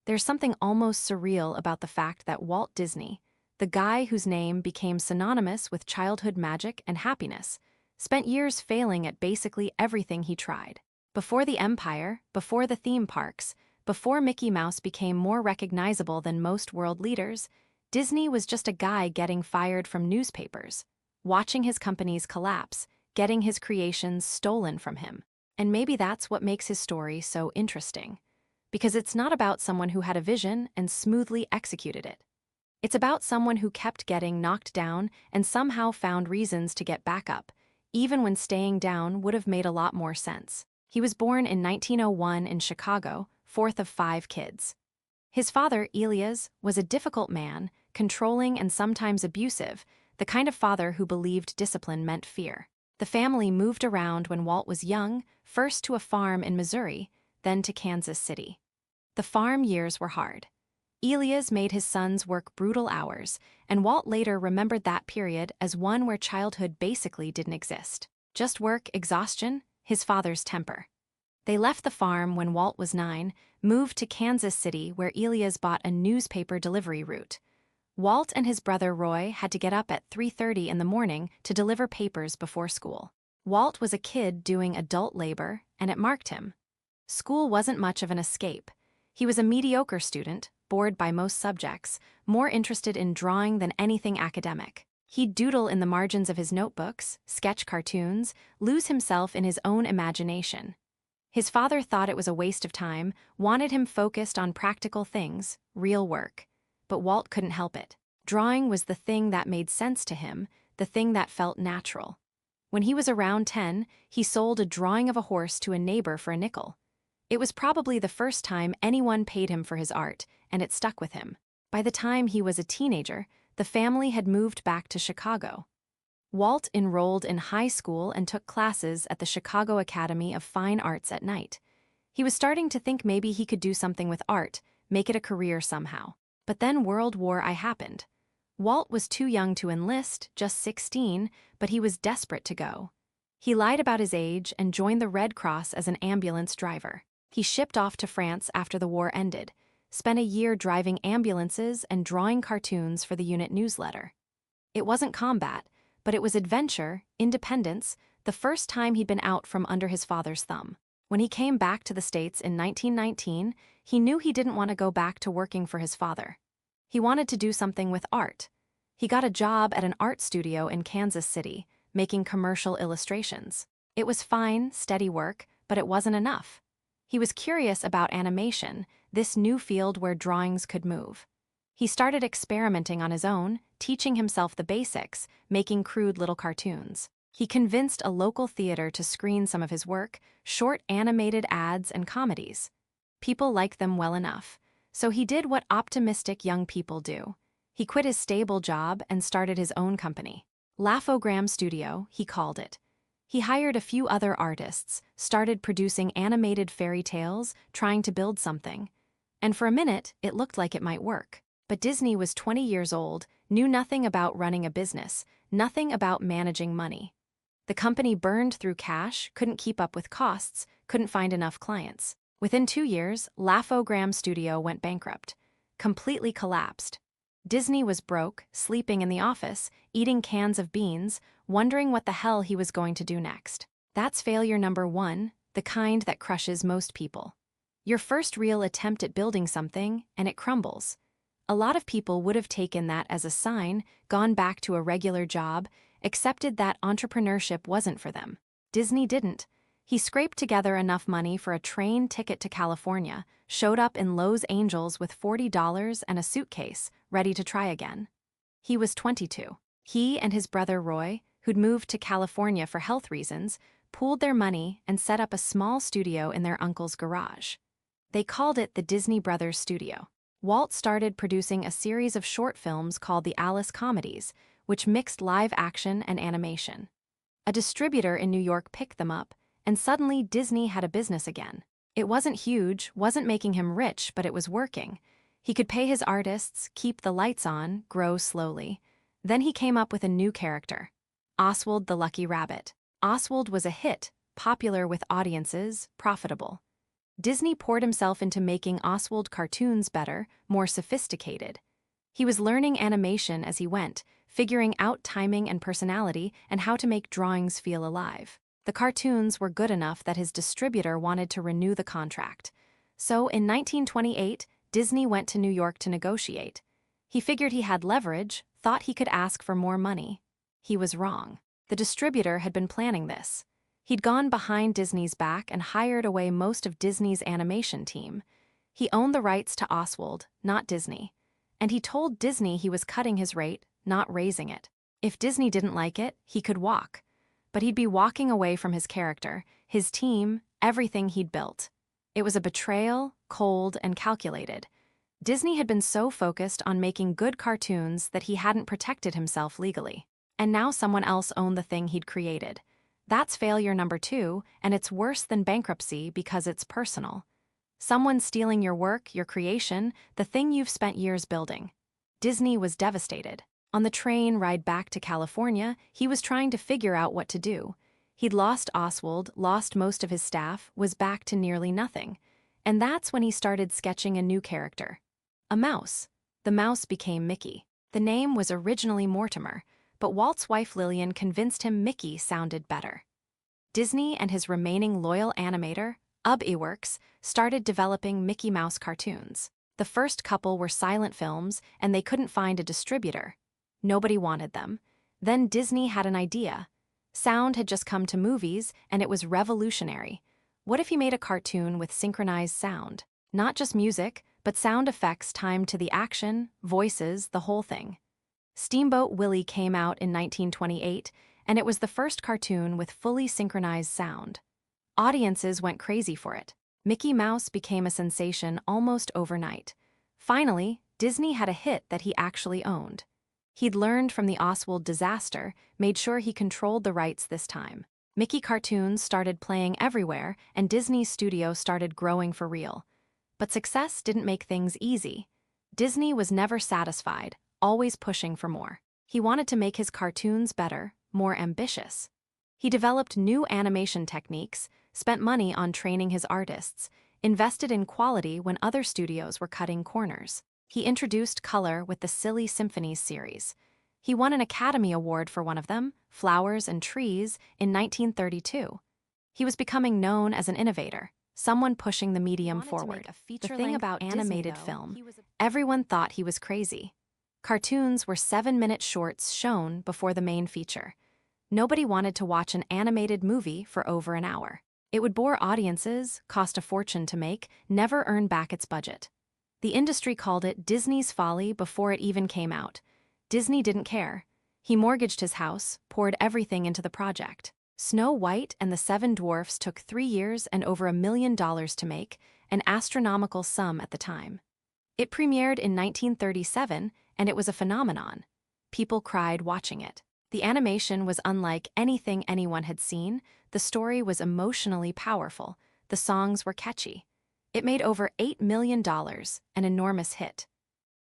There's something almost surreal about the fact that Walt Disney, the guy whose name became synonymous with childhood magic and happiness, spent years failing at basically everything he tried. Before the empire, before the theme parks, before Mickey Mouse became more recognizable than most world leaders, Disney was just a guy getting fired from newspapers, watching his companies collapse, getting his creations stolen from him. And maybe that's what makes his story so interesting. Because it's not about someone who had a vision and smoothly executed it. It's about someone who kept getting knocked down and somehow found reasons to get back up, even when staying down would have made a lot more sense. He was born in 1901 in Chicago, fourth of 5 kids. His father, Elias, was a difficult man, controlling and sometimes abusive, the kind of father who believed discipline meant fear. The family moved around when Walt was young, first to a farm in Missouri, then to Kansas City. The farm years were hard. Elias made his sons work brutal hours, and Walt later remembered that period as one where childhood basically didn't exist. Just work, exhaustion, his father's temper. They left the farm when Walt was 9, moved to Kansas City where Elias bought a newspaper delivery route. Walt and his brother Roy had to get up at 3:30 in the morning to deliver papers before school. Walt was a kid doing adult labor, and it marked him. School wasn't much of an escape. He was a mediocre student, bored by most subjects, more interested in drawing than anything academic. He'd doodle in the margins of his notebooks, sketch cartoons, lose himself in his own imagination. His father thought it was a waste of time, wanted him focused on practical things, real work. But Walt couldn't help it. Drawing was the thing that made sense to him, the thing that felt natural. When he was around 10, he sold a drawing of a horse to a neighbor for a nickel. It was probably the first time anyone paid him for his art, and it stuck with him. By the time he was a teenager, the family had moved back to Chicago. Walt enrolled in high school and took classes at the Chicago Academy of Fine Arts at night. He was starting to think maybe he could do something with art, make it a career somehow. But then World War I happened. Walt was too young to enlist, just 16, but he was desperate to go. He lied about his age and joined the Red Cross as an ambulance driver. He shipped off to France after the war ended, spent a year driving ambulances and drawing cartoons for the unit newsletter. It wasn't combat, but it was adventure, independence, the first time he'd been out from under his father's thumb. When he came back to the States in 1919, he knew he didn't want to go back to working for his father. He wanted to do something with art. He got a job at an art studio in Kansas City, making commercial illustrations. It was fine, steady work, but it wasn't enough. He was curious about animation, this new field where drawings could move. He started experimenting on his own, teaching himself the basics, making crude little cartoons. He convinced a local theater to screen some of his work, short animated ads and comedies. People liked them well enough, so he did what optimistic young people do. He quit his stable job and started his own company. Laughogram Studio, he called it. He hired a few other artists, started producing animated fairy tales, trying to build something. And for a minute, it looked like it might work. But Disney was 20 years old, knew nothing about running a business, nothing about managing money. The company burned through cash, couldn't keep up with costs, couldn't find enough clients. Within 2 years, Laughogram Studio went bankrupt, completely collapsed. Disney was broke, sleeping in the office, eating cans of beans, wondering what the hell he was going to do next. That's failure number 1, the kind that crushes most people. Your first real attempt at building something, and it crumbles. A lot of people would have taken that as a sign, gone back to a regular job, accepted that entrepreneurship wasn't for them. Disney didn't. He scraped together enough money for a train ticket to California, showed up in Los Angeles with $40 and a suitcase, ready to try again. He was 22. He and his brother Roy, who'd moved to California for health reasons, pooled their money and set up a small studio in their uncle's garage. They called it the Disney Brothers Studio. Walt started producing a series of short films called the Alice Comedies, which mixed live action and animation. A distributor in New York picked them up, and suddenly Disney had a business again. It wasn't huge, wasn't making him rich, but it was working. He could pay his artists, keep the lights on, grow slowly. Then he came up with a new character, Oswald the Lucky Rabbit. Oswald was a hit, popular with audiences, profitable. Disney poured himself into making Oswald cartoons better, more sophisticated. He was learning animation as he went, figuring out timing and personality and how to make drawings feel alive. The cartoons were good enough that his distributor wanted to renew the contract. So in 1928, Disney went to New York to negotiate. He figured he had leverage, thought he could ask for more money. He was wrong. The distributor had been planning this. He'd gone behind Disney's back and hired away most of Disney's animation team. He owned the rights to Oswald, not Disney. And he told Disney he was cutting his rate, not raising it. If Disney didn't like it, he could walk. But he'd be walking away from his character, his team, everything he'd built. It was a betrayal, cold and calculated. Disney had been so focused on making good cartoons that he hadn't protected himself legally. And now someone else owned the thing he'd created. That's failure number 2, and it's worse than bankruptcy because it's personal. Someone's stealing your work, your creation, the thing you've spent years building. Disney was devastated. On the train ride back to California, he was trying to figure out what to do. He'd lost Oswald, lost most of his staff, was back to nearly nothing. And that's when he started sketching a new character. A mouse. The mouse became Mickey. The name was originally Mortimer, but Walt's wife Lillian convinced him Mickey sounded better. Disney and his remaining loyal animator, Iwerks, started developing Mickey Mouse cartoons. The first couple were silent films, and they couldn't find a distributor. Nobody wanted them. Then Disney had an idea. Sound had just come to movies, and it was revolutionary. What if he made a cartoon with synchronized sound? Not just music, but sound effects timed to the action, voices, the whole thing. Steamboat Willie came out in 1928, and it was the first cartoon with fully synchronized sound. Audiences went crazy for it. Mickey Mouse became a sensation almost overnight. Finally, Disney had a hit that he actually owned. He'd learned from the Oswald disaster, made sure he controlled the rights this time. Mickey cartoons started playing everywhere, and Disney's studio started growing for real. But success didn't make things easy. Disney was never satisfied, always pushing for more. He wanted to make his cartoons better, more ambitious. He developed new animation techniques, spent money on training his artists, invested in quality when other studios were cutting corners. He introduced color with the Silly Symphonies series. He won an Academy Award for one of them, Flowers and Trees, in 1932. He was becoming known as an innovator, someone pushing the medium forward. The thing about animated film, everyone thought he was crazy. Cartoons were 7-minute shorts shown before the main feature. Nobody wanted to watch an animated movie for over an hour. It would bore audiences, cost a fortune to make, never earn back its budget. The industry called it Disney's folly before it even came out. Disney didn't care. He mortgaged his house, poured everything into the project. Snow White and the Seven Dwarfs took 3 years and over $1 million to make, an astronomical sum at the time. It premiered in 1937, and it was a phenomenon. People cried watching it. The animation was unlike anything anyone had seen. The story was emotionally powerful. The songs were catchy. It made over $8 million, an enormous hit.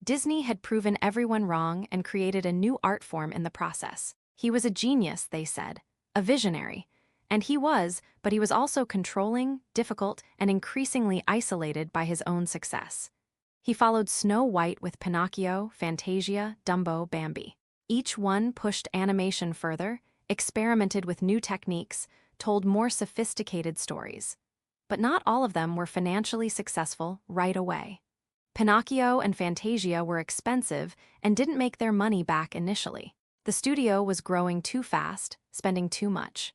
Disney had proven everyone wrong and created a new art form in the process. He was a genius, they said, a visionary. And he was, but he was also controlling, difficult, and increasingly isolated by his own success. He followed Snow White with Pinocchio, Fantasia, Dumbo, Bambi. Each one pushed animation further, experimented with new techniques, told more sophisticated stories. But not all of them were financially successful right away. Pinocchio and Fantasia were expensive and didn't make their money back initially. The studio was growing too fast, spending too much.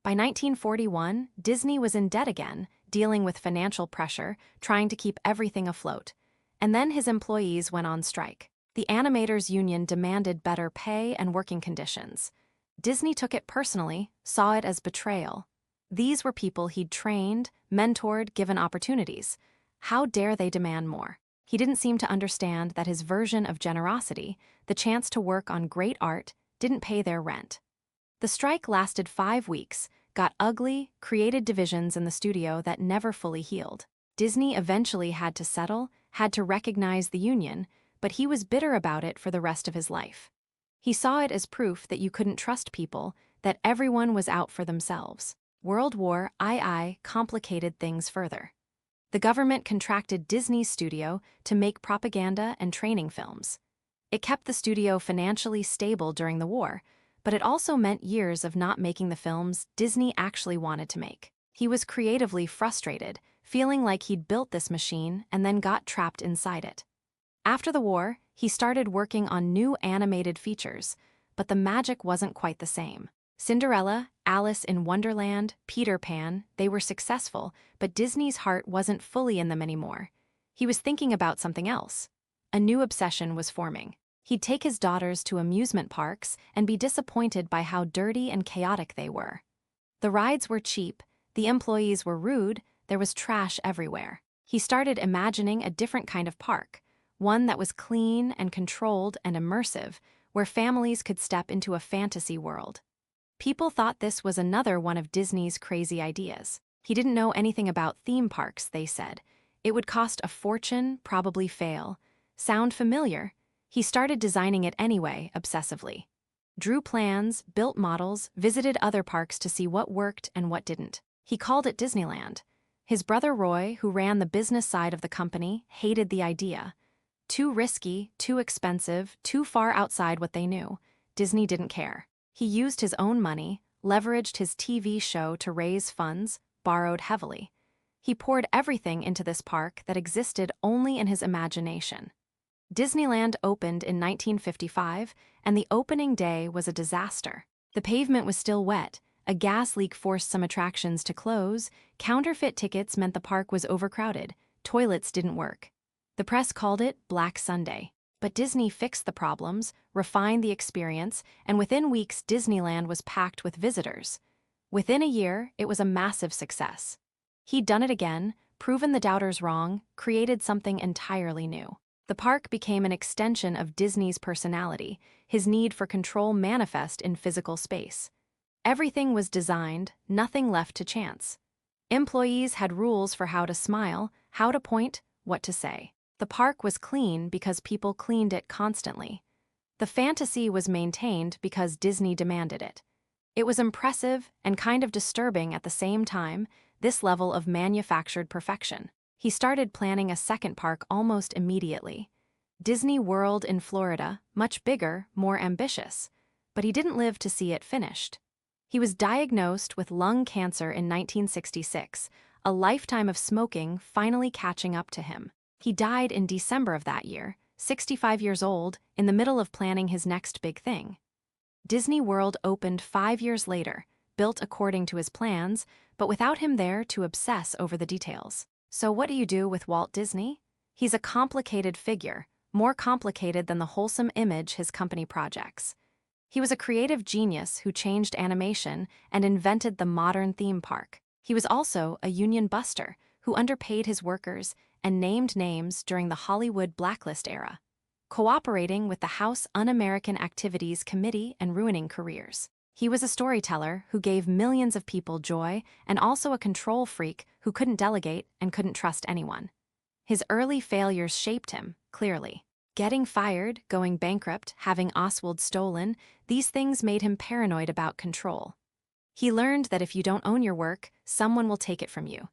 By 1941, Disney was in debt again, dealing with financial pressure, trying to keep everything afloat. And then his employees went on strike. The animators' union demanded better pay and working conditions. Disney took it personally, saw it as betrayal. These were people he'd trained, mentored, given opportunities. How dare they demand more? He didn't seem to understand that his version of generosity, the chance to work on great art, didn't pay their rent. The strike lasted 5 weeks, got ugly, created divisions in the studio that never fully healed. Disney eventually had to settle, had to recognize the union, but he was bitter about it for the rest of his life. He saw it as proof that you couldn't trust people, that everyone was out for themselves. World War II complicated things further. the government contracted Disney's studio to make propaganda and training films. It kept the studio financially stable during the war, but it also meant years of not making the films Disney actually wanted to make. He was creatively frustrated, feeling like he'd built this machine and then got trapped inside it. After the war, he started working on new animated features, but the magic wasn't quite the same. Cinderella, Alice in Wonderland, Peter Pan, they were successful, but Disney's heart wasn't fully in them anymore. He was thinking about something else. A new obsession was forming. He'd take his daughters to amusement parks and be disappointed by how dirty and chaotic they were. The rides were cheap, the employees were rude, there was trash everywhere. He started imagining a different kind of park, one that was clean and controlled and immersive, where families could step into a fantasy world. People thought this was another one of Disney's crazy ideas. He didn't know anything about theme parks, they said. It would cost a fortune, probably fail. Sound familiar? He started designing it anyway, obsessively. Drew plans, built models, visited other parks to see what worked and what didn't. He called it Disneyland. His brother Roy, who ran the business side of the company, hated the idea. Too risky, too expensive, too far outside what they knew. Disney didn't care. He used his own money, leveraged his TV show to raise funds, borrowed heavily. He poured everything into this park that existed only in his imagination. Disneyland opened in 1955, and the opening day was a disaster. The pavement was still wet, a gas leak forced some attractions to close, counterfeit tickets meant the park was overcrowded, toilets didn't work. The press called it Black Sunday. But Disney fixed the problems, refined the experience, and within weeks Disneyland was packed with visitors. Within a year, it was a massive success. He'd done it again, proven the doubters wrong, created something entirely new. The park became an extension of Disney's personality, his need for control manifest in physical space. Everything was designed, nothing left to chance. Employees had rules for how to smile, how to point, what to say. The park was clean because people cleaned it constantly. The fantasy was maintained because Disney demanded it. It was impressive and kind of disturbing at the same time, this level of manufactured perfection. He started planning a second park almost immediately. Disney World in Florida, much bigger, more ambitious. But he didn't live to see it finished. He was diagnosed with lung cancer in 1966, a lifetime of smoking finally catching up to him. He died in December of that year, 65 years old, in the middle of planning his next big thing. Disney World opened 5 years later, built according to his plans, but without him there to obsess over the details. So what do you do with Walt Disney? He's a complicated figure, more complicated than the wholesome image his company projects. He was a creative genius who changed animation and invented the modern theme park. He was also a union buster who underpaid his workers and named names during the Hollywood blacklist era, cooperating with the House Un-American Activities Committee and ruining careers. He was a storyteller who gave millions of people joy and also a control freak who couldn't delegate and couldn't trust anyone. His early failures shaped him, clearly. Getting fired, going bankrupt, having Oswald stolen, these things made him paranoid about control. He learned that if you don't own your work, someone will take it from you.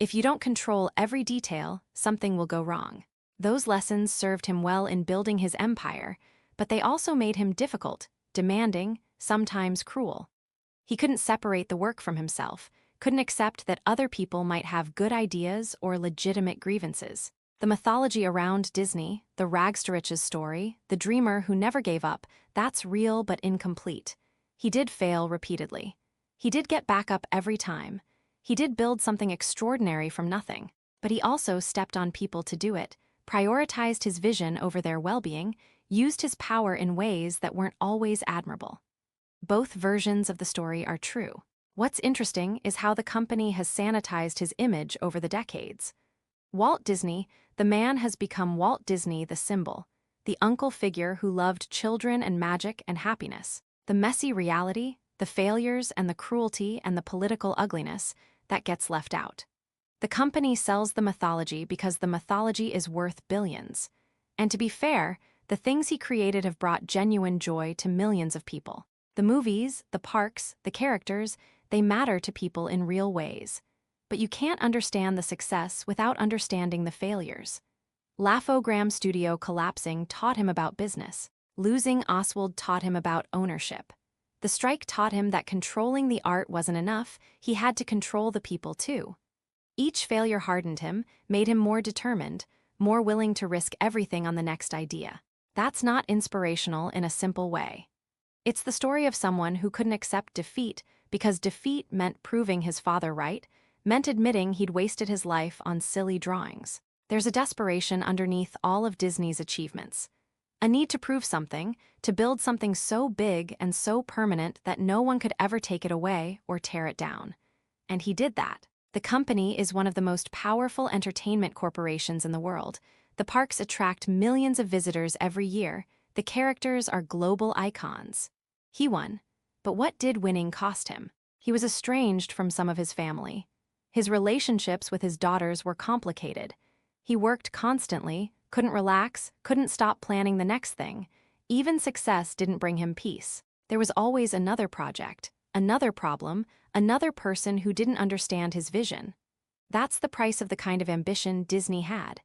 If you don't control every detail, something will go wrong. Those lessons served him well in building his empire, but they also made him difficult, demanding, sometimes cruel. He couldn't separate the work from himself, couldn't accept that other people might have good ideas or legitimate grievances. The mythology around Disney, the rags to riches story, the dreamer who never gave up, that's real but incomplete. He did fail repeatedly. He did get back up every time. He did build something extraordinary from nothing, but he also stepped on people to do it, prioritized his vision over their well-being, used his power in ways that weren't always admirable. Both versions of the story are true. What's interesting is how the company has sanitized his image over the decades. Walt Disney, the man, has become Walt Disney the symbol, the uncle figure who loved children and magic and happiness. The messy reality, the failures and the cruelty and the political ugliness, that gets left out. The company sells the mythology because the mythology is worth billions. And to be fair, the things he created have brought genuine joy to millions of people. The movies, the parks, the characters, they matter to people in real ways. But you can't understand the success without understanding the failures. Laugh-O-Gram studio collapsing taught him about business. Losing Oswald taught him about ownership. The strike taught him that controlling the art wasn't enough, he had to control the people too. Each failure hardened him, made him more determined, more willing to risk everything on the next idea. That's not inspirational in a simple way. It's the story of someone who couldn't accept defeat because defeat meant proving his father right, meant admitting he'd wasted his life on silly drawings. There's a desperation underneath all of Disney's achievements. A need to prove something, to build something so big and so permanent that no one could ever take it away or tear it down. And he did that. The company is one of the most powerful entertainment corporations in the world. The parks attract millions of visitors every year. The characters are global icons. He won. But what did winning cost him? He was estranged from some of his family. His relationships with his daughters were complicated. He worked constantly, couldn't relax, couldn't stop planning the next thing. Even success didn't bring him peace. There was always another project, another problem, another person who didn't understand his vision. That's the price of the kind of ambition Disney had.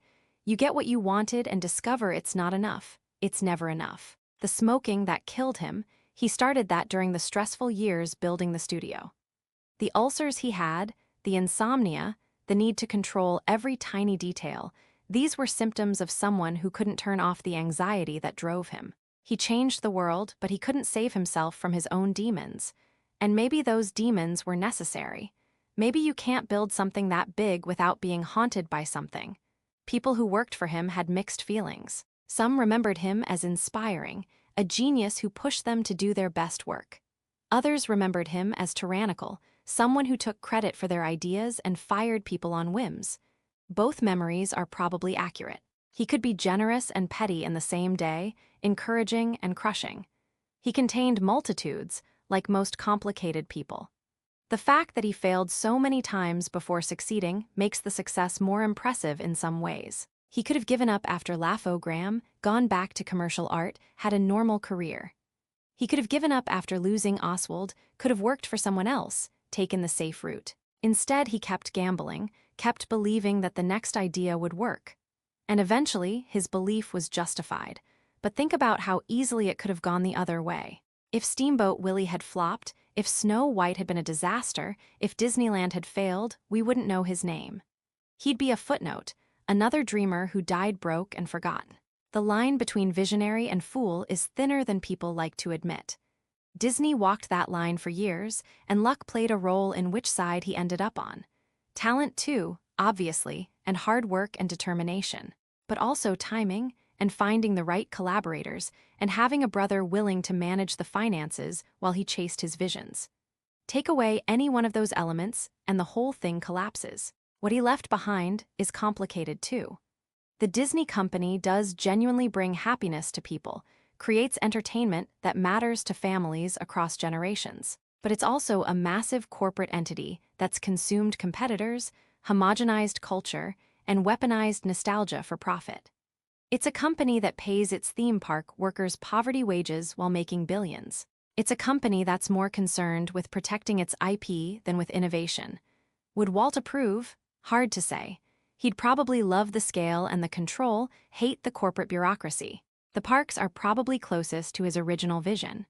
You get what you wanted and discover it's not enough. It's never enough. The smoking that killed him, he started that during the stressful years building the studio. The ulcers he had, the insomnia, the need to control every tiny detail, these were symptoms of someone who couldn't turn off the anxiety that drove him. He changed the world, but he couldn't save himself from his own demons. And maybe those demons were necessary. Maybe you can't build something that big without being haunted by something. People who worked for him had mixed feelings. Some remembered him as inspiring, a genius who pushed them to do their best work. Others remembered him as tyrannical, someone who took credit for their ideas and fired people on whims. Both memories are probably accurate. He could be generous and petty in the same day, encouraging and crushing. He contained multitudes, like most complicated people. The fact that he failed so many times before succeeding makes the success more impressive in some ways. He could have given up after Laugh-O-Gram, gone back to commercial art, had a normal career. He could have given up after losing Oswald, could have worked for someone else, taken the safe route. Instead, he kept gambling, kept believing that the next idea would work. And eventually, his belief was justified. But think about how easily it could have gone the other way. If Steamboat Willie had flopped, if Snow White had been a disaster, if Disneyland had failed, we wouldn't know his name. He'd be a footnote, another dreamer who died broke and forgotten. The line between visionary and fool is thinner than people like to admit. Disney walked that line for years, and luck played a role in which side he ended up on. Talent too, obviously, and hard work and determination. But also timing, and finding the right collaborators, and having a brother willing to manage the finances while he chased his visions. Take away any one of those elements, and the whole thing collapses. What he left behind is complicated too. The Disney company does genuinely bring happiness to people, creates entertainment that matters to families across generations. But it's also a massive corporate entity that's consumed competitors, homogenized culture, and weaponized nostalgia for profit. It's a company that pays its theme park workers poverty wages while making billions. It's a company that's more concerned with protecting its IP than with innovation. Would Walt approve? Hard to say. He'd probably love the scale and the control, hate the corporate bureaucracy. The parks are probably closest to his original vision.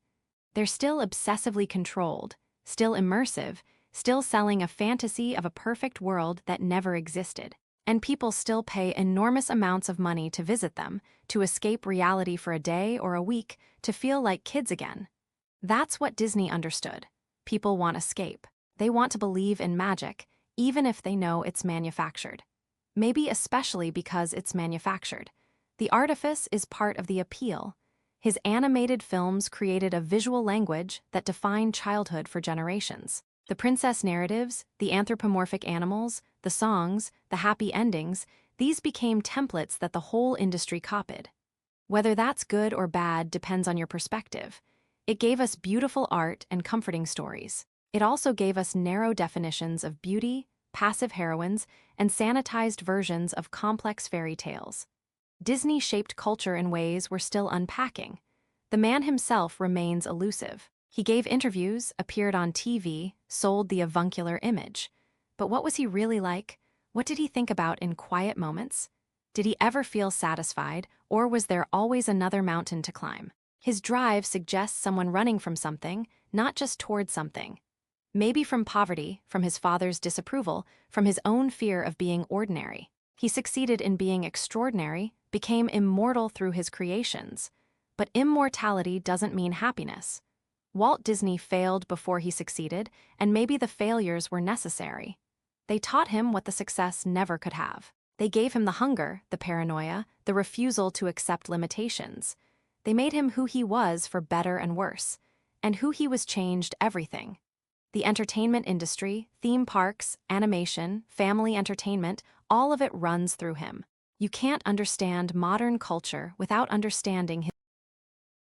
They're still obsessively controlled, still immersive, still selling a fantasy of a perfect world that never existed. And people still pay enormous amounts of money to visit them, to escape reality for a day or a week, to feel like kids again. That's what Disney understood. People want escape. They want to believe in magic, even if they know it's manufactured. Maybe especially because it's manufactured. The artifice is part of the appeal. His animated films created a visual language that defined childhood for generations. The princess narratives, the anthropomorphic animals, the songs, the happy endings, these became templates that the whole industry copied. Whether that's good or bad depends on your perspective. It gave us beautiful art and comforting stories. It also gave us narrow definitions of beauty, passive heroines, and sanitized versions of complex fairy tales. Disney shaped culture in ways we're still unpacking. The man himself remains elusive. He gave interviews, appeared on TV, sold the avuncular image. But what was he really like? What did he think about in quiet moments? Did he ever feel satisfied, or was there always another mountain to climb? His drive suggests someone running from something, not just toward something. Maybe from poverty, from his father's disapproval, from his own fear of being ordinary. He succeeded in being extraordinary, became immortal through his creations. But immortality doesn't mean happiness. Walt Disney failed before he succeeded, and maybe the failures were necessary. They taught him what the success never could have. They gave him the hunger, the paranoia, the refusal to accept limitations. They made him who he was for better and worse. And who he was changed everything. The entertainment industry, theme parks, animation, family entertainment, all of it runs through him. You can't understand modern culture without understanding his